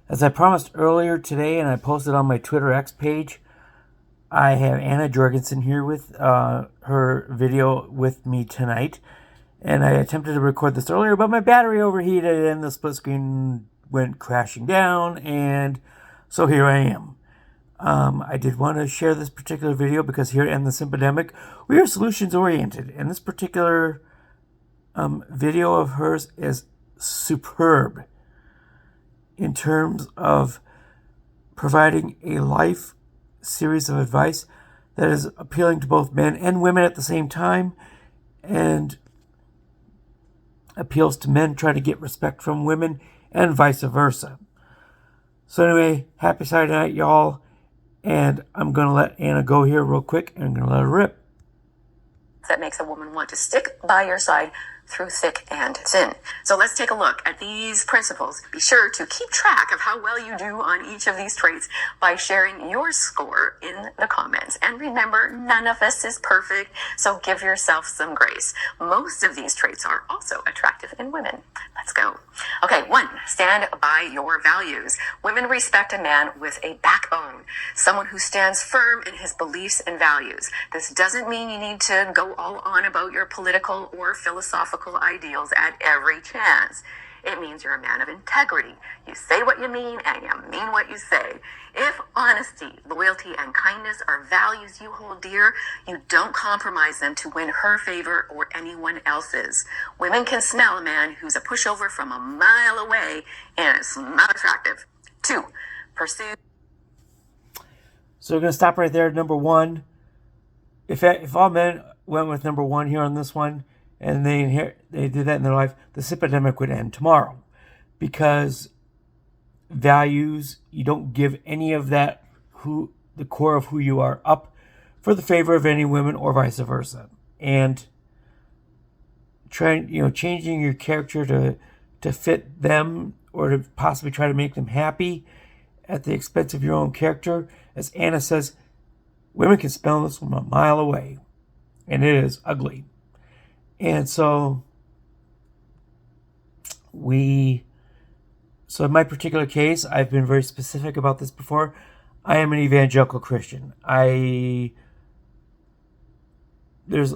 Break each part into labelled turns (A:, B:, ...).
A: As I promised earlier today, and I posted on my Twitter X page, I have Anna Jorgensen here with her video with me tonight. And I attempted to record this earlier, but my battery overheated and the split screen went crashing down, and so here I am. I did want to share this particular video because here in the Simpademic, we are solutions oriented, and this particular video of hers is superb in terms of providing a life series of advice that is appealing to both men and women at the same time, and appeals to men trying to get respect from women and vice versa. So anyway, happy Saturday night, y'all. And I'm going to let Anna go here real quick, and I'm going to let her rip.
B: That makes a woman want to stick by your side through thick and thin. So let's take a look at these principles. Be sure to keep track of how well you do on each of these traits by sharing your score in the comments. And remember, none of us is perfect, so give yourself some grace. Most of these traits are also attractive in women. Let's go. Okay, 1, stand by your values. Women respect a man with a backbone, someone who stands firm in his beliefs and values. This doesn't mean you need to go all on about your political or philosophical ideals at every chance. It means you're a man of integrity. You say what you mean and you mean what you say. If honesty, loyalty, and kindness are values you hold dear, you don't compromise them to win her favor or anyone else's. Women can smell a man who's a pushover from a mile away, and it's not attractive. 2, pursue.
A: So we're going to stop right there at number 1. If all men went with number 1 here on this one, and they did that in their life, the Simpademic would end tomorrow. Because values, you don't give any of that, the core of who you are, up for the favor of any women or vice versa. And changing your character to fit them or to possibly try to make them happy at the expense of your own character, as Anna says, women can smell this from a mile away, and it is ugly. And so in my particular case, I've been very specific about this before. I am an evangelical Christian. There's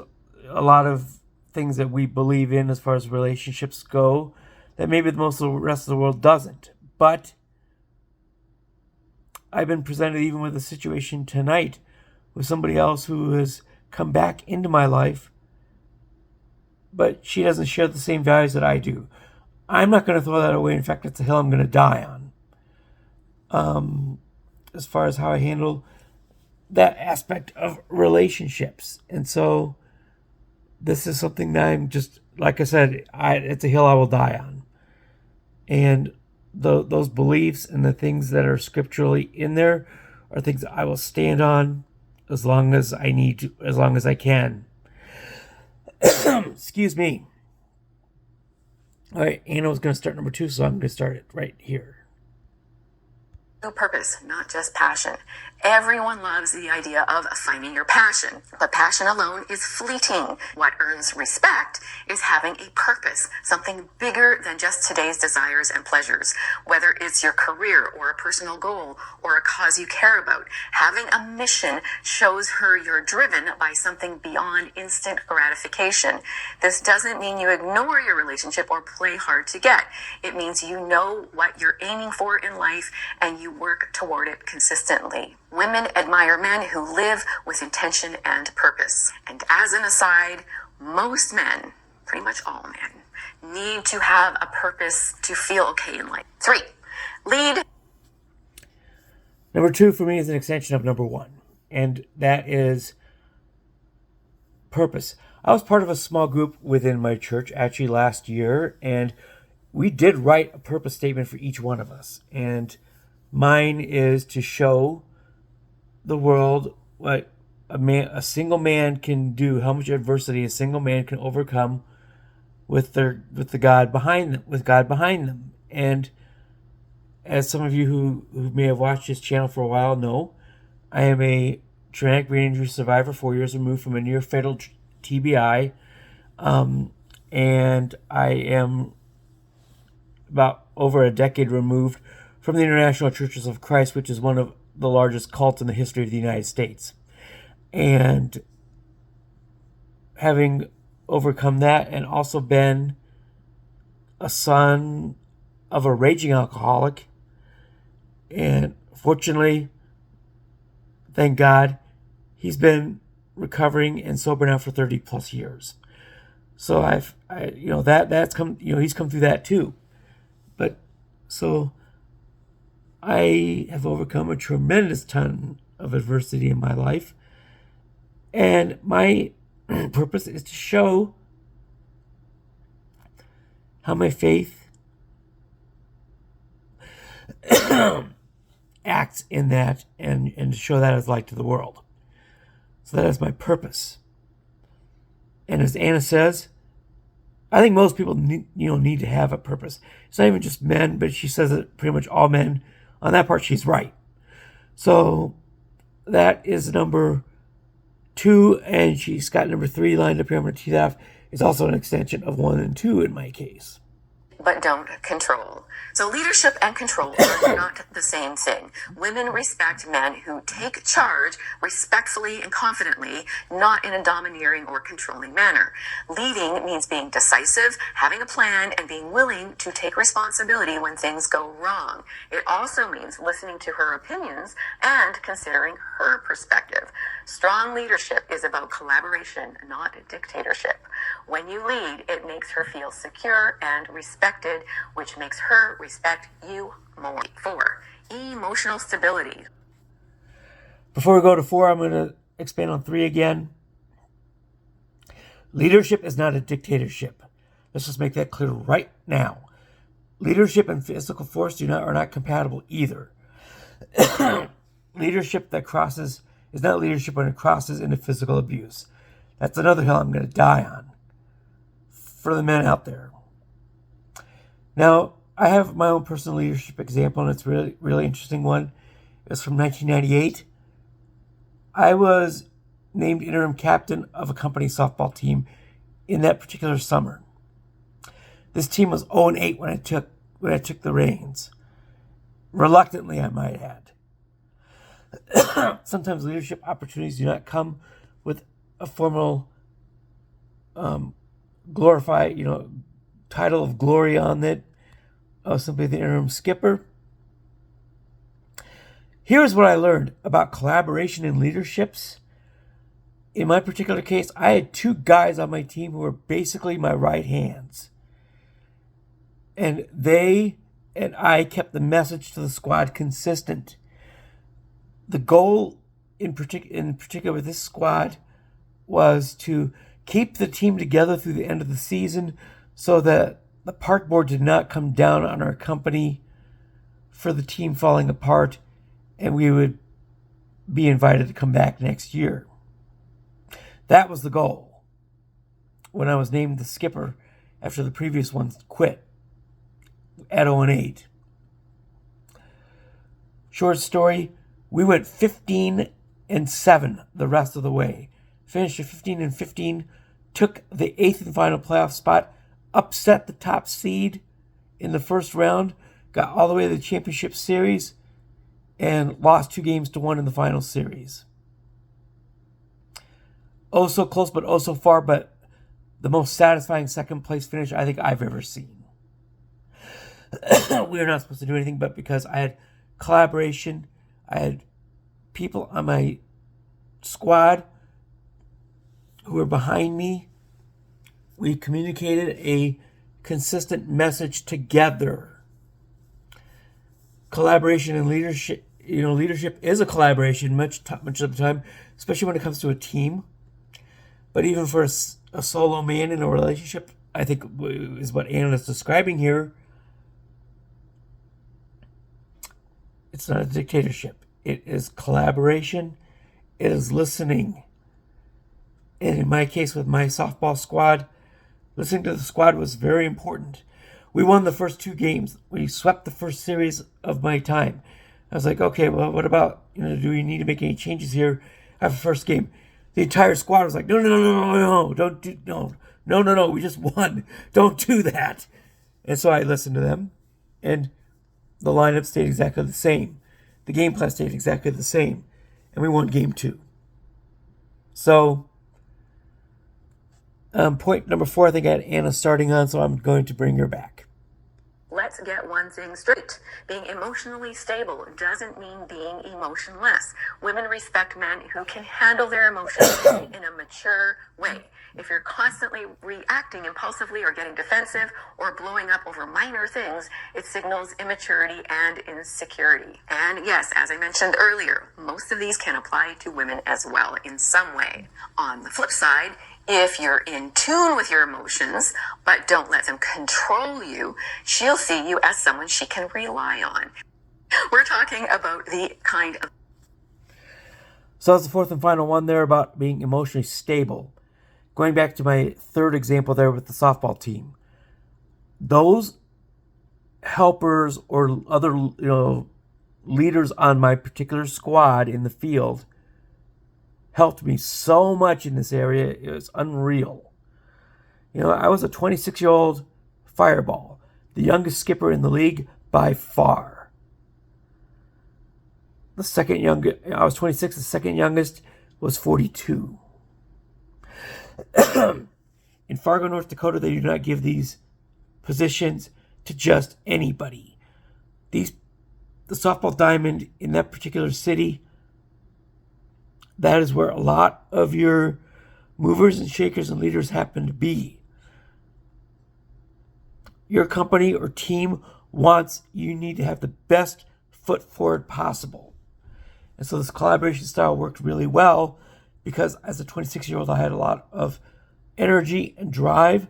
A: a lot of things that we believe in as far as relationships go that maybe most of the rest of the world doesn't. But I've been presented even with a situation tonight with somebody else who has come back into my life, but she doesn't share the same values that I do. I'm not going to throw that away. In fact, it's a hill I'm going to die on. As far as how I handle that aspect of relationships. And so this is something that I'm just, like I said, it's a hill I will die on. And those beliefs and the things that are scripturally in there are things that I will stand on as long as I need to, as long as I can. Excuse me. All right, Anna was going to start number 2, so I'm going to start it right here.
B: Purpose, not just passion. Everyone loves the idea of finding your passion, but passion alone is fleeting. What earns respect is having a purpose, something bigger than just today's desires and pleasures. Whether it's your career or a personal goal or a cause you care about, having a mission shows her you're driven by something beyond instant gratification. This doesn't mean you ignore your relationship or play hard to get. It means you know what you're aiming for in life and you work toward it consistently. Women admire men who live with intention and purpose. And as an aside, most men, pretty much all men, need to have a purpose to feel okay in life. 3, lead.
A: Number 2 for me is an extension of number 1, and that is purpose. I was part of a small group within my church actually last year, and we did write a purpose statement for each one of us. And mine is to show the world what a single man can do, how much adversity a single man can overcome with the God behind them. And as some of you who may have watched this channel for a while know, I am a traumatic brain injury survivor, 4 years removed from a near fatal TBI, and I am about over a decade removed from the International Churches of Christ, which is one of the largest cults in the history of the United States. And having overcome that and also been a son of a raging alcoholic, and fortunately, thank God, he's been recovering and sober now for 30 plus years. So that's come, he's come through that too. But so I have overcome a tremendous ton of adversity in my life. And my purpose is to show how my faith acts in that, and to show that as light to the world. So that is my purpose. And as Anna says, I think most people need to have a purpose. It's not even just men, but she says that pretty much all men. On that part, she's right. So that is number 2, and she's got number 3 lined up here. I'm going to tee that off. It's also an extension of 1 and 2 in my case.
B: But don't control. So leadership and control are not the same thing. Women respect men who take charge respectfully and confidently, not in a domineering or controlling manner. Leading means being decisive, having a plan, and being willing to take responsibility when things go wrong. It also means listening to her opinions and considering her perspective. Strong leadership is about collaboration, not dictatorship. When you lead, it makes her feel secure and respected, which makes her respect you more. 4, emotional stability.
A: Before we go to 4, I'm going to expand on 3 again. Leadership is not a dictatorship. Let's just make that clear right now. Leadership and physical force are not compatible either. Leadership that crosses is not leadership when it crosses into physical abuse. That's another hill I'm going to die on for the men out there. Now, I have my own personal leadership example, and it's a really, really interesting one. It's from 1998. I was named interim captain of a company softball team in that particular summer. This team was 0-8 when I took the reins. Reluctantly, I might add. Sometimes leadership opportunities do not come with a formal title of glory on it. Simply the interim skipper. Here's what I learned about collaboration in leaderships. In my particular case, I had 2 guys on my team who were basically my right hands. And they and I kept the message to the squad consistent. The goal in particular with this squad was to keep the team together through the end of the season so that the park board did not come down on our company for the team falling apart, and we would be invited to come back next year. That was the goal when I was named the skipper after the previous ones quit at 0-8. Short story, we went 15-7 the rest of the way. Finished at 15-15, took the 8th and final playoff spot, upset the top seed in the first round, got all the way to the championship series, and lost 2-1 in the final series. Oh so close, but oh so far, but the most satisfying second place finish I think I've ever seen. We were not supposed to do anything, but because I had collaboration, I had people on my squad who were behind me. We communicated a consistent message together. Collaboration and leadership, leadership is a collaboration much of the time, especially when it comes to a team. But even for a solo man in a relationship, I think is what Anna is describing here. It's not a dictatorship. It is collaboration. It is listening. And in my case with my softball squad, listening to the squad was very important. We won the first 2 games. We swept the first series of my time. I was like, okay, well, what about, do we need to make any changes here after the first game? The entire squad was like, no, don't do, no, we just won. Don't do that. And so I listened to them. And The lineup stayed exactly the same. The game plan stayed exactly the same. And we won game 2. So, point number 4, I think I had Anna starting on, so I'm going to bring her back.
B: Let's get one thing straight. Being emotionally stable doesn't mean being emotionless. Women respect men who can handle their emotions in a mature way. If you're constantly reacting impulsively or getting defensive or blowing up over minor things, it signals immaturity and insecurity. And yes, as I mentioned earlier, most of these can apply to women as well in some way. On the flip side, if you're in tune with your emotions, but don't let them control you, she'll see you as someone she can rely on. We're talking about the kind of...
A: So that's the fourth and final one there about being emotionally stable. Going back to my third example there with the softball team. Those helpers or other, leaders on my particular squad in the field helped me so much in this area. It was unreal. I was a 26-year-old fireball, the youngest skipper in the league by far. I was 26, the second youngest was 42. In Fargo, North Dakota, they do not give these positions to just anybody. The softball diamond in that particular city, that is where a lot of your movers and shakers and leaders happen to be. Your company or team you need to have the best foot forward possible. And so this collaboration style worked really well because as a 26-year-old, I had a lot of energy and drive.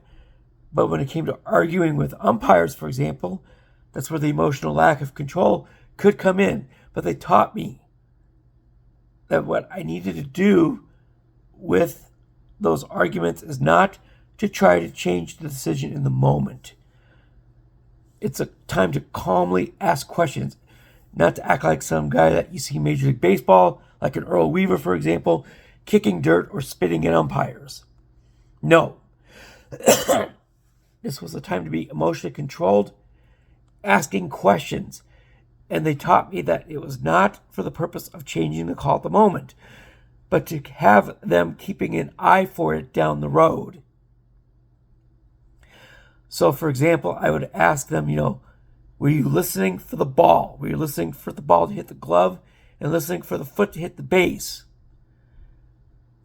A: But when it came to arguing with umpires, for example, that's where the emotional lack of control could come in. But they taught me that what I needed to do with those arguments is not to try to change the decision in the moment. It's a time to calmly ask questions, not to act like some guy that you see in Major League Baseball, like an Earl Weaver, for example, kicking dirt or spitting at umpires. No. This was a time to be emotionally controlled, asking questions. And they taught me that it was not for the purpose of changing the call at the moment, but to have them keeping an eye for it down the road. So, for example, I would ask them, were you listening for the ball? Were you listening for the ball to hit the glove and listening for the foot to hit the base?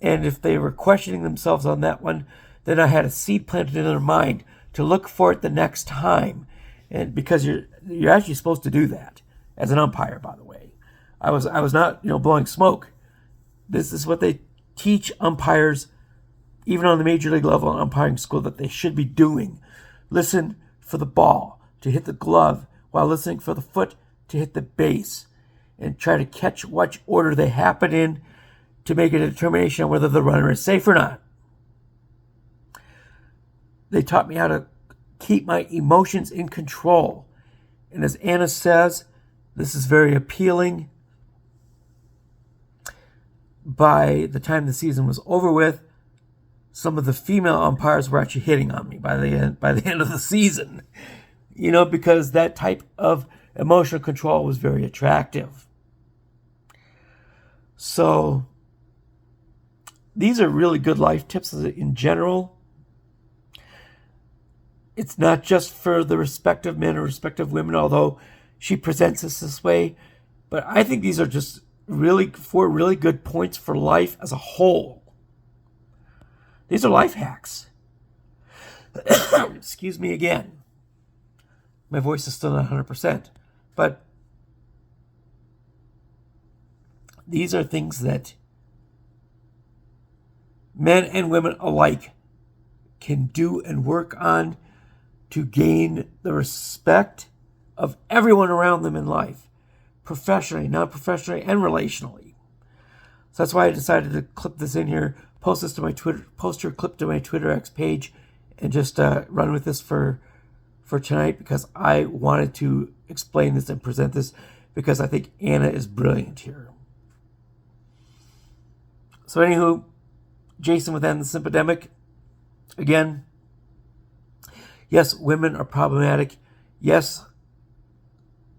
A: And if they were questioning themselves on that one, then I had a seed planted in their mind to look for it the next time. And because you're actually supposed to do that as an umpire, by the way. I was not, blowing smoke. This is what they teach umpires, even on the major league level in umpiring school, that they should be doing. Listen for the ball to hit the glove while listening for the foot to hit the base, and try to catch which order they happen in to make a determination on whether the runner is safe or not. They taught me how to keep my emotions in control. And as Anna says, this is very appealing. By the time the season was over with, some of the female umpires were actually hitting on me by the end of the season. Because that type of emotional control was very attractive. So these are really good life tips in general. It's not just for the respective men or respective women, although she presents us this way. But I think these are just four really good points for life as a whole. These are life hacks. Excuse me again. My voice is still not 100%. But these are things that men and women alike can do and work on to gain the respect of everyone around them in life, professionally, non-professionally, and relationally. So that's why I decided to clip this in here, post your clip to my Twitter X page, and just run with this for tonight, because I wanted to explain this and present this because I think Anna is brilliant here. So anywho, Jason with End the Simpademic. Again, yes, women are problematic. Yes,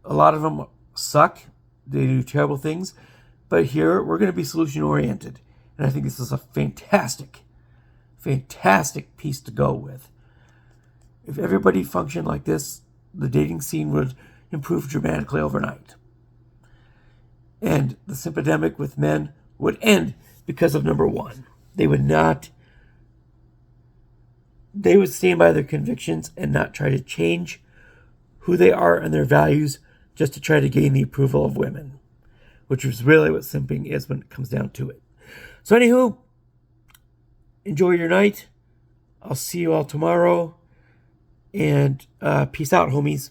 A: a lot of them suck. They do terrible things. But here, we're going to be solution-oriented. And I think this is a fantastic piece to go with. If everybody functioned like this, the dating scene would improve dramatically overnight. And the Simpademic with men would end because of number one. They would stand by their convictions and not try to change who they are and their values just to try to gain the approval of women, which is really what simping is when it comes down to it. So anywho, enjoy your night. I'll see you all tomorrow. And peace out, homies.